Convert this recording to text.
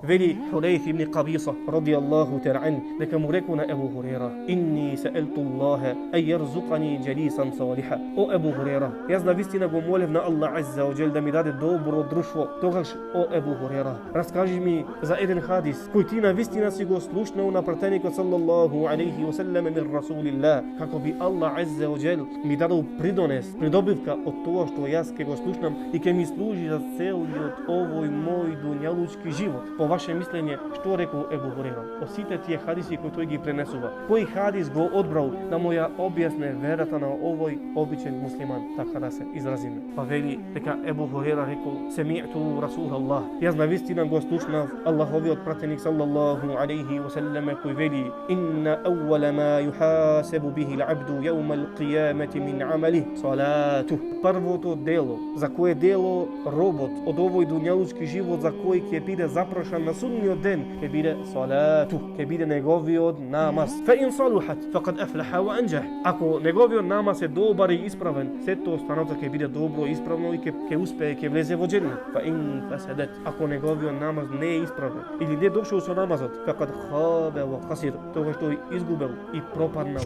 Вели Хулейф ибн Кабиса радијаллаху та'ала дека му реку на Ебу Хурейра: "Инни саелту Аллаха ан јарзуқани џалисан салиха." О Ебу Хурейра, јас навистина го молев на Аллах азза ва џел да ми даде добро друштво. Тогаш, о Ебу Хурейра, раскажи ми за еден хадис кој ти навистина си го слушнал на пратеникот саллаллаху алейхи ва саллем мин расулилlah, како би Аллах азза ва џел ми дадол придобивка од тоа што јас ќе го слушнам и ќе ми служи за целиот овој мој дуњалучки живот. По ваше мислење, што рекол Ебу Хурейра? Од сите тие хадиси кои тој ги пренесува, кој хадис го одбрал да му ја објасне верата на овој обичен муслиман, така да се изразиме? Па вели дека Ебу Хурейра рекол: "Семи'ту Расулаллах." Јас навистина го слушнав Аллаховиот пратеник саллаллаху алейхи ва саллем кој вели: "Инна awwala ma yuhasabu bihi al-'abdu yawm al-qiyamati min 'amalihi salatuh." Првото дело, за кое дело робот од овој дуњалучки живот за кој ќе биде запрашан на судниот ден, ќе биде салату, ќе биде неговиот намаз. Фа ин салухат фақад афлаха ва анџах. Ако неговиот намаз е добар и исправен, сето останато ќе биде добро и исправно и ќе успее, ќе влезе во џеннет. Фа ин фасадат, ако неговиот намаз не е исправен или не дошол со намазот, фақад хаба ва хасир, тогаш тој изгубел и пропаднал.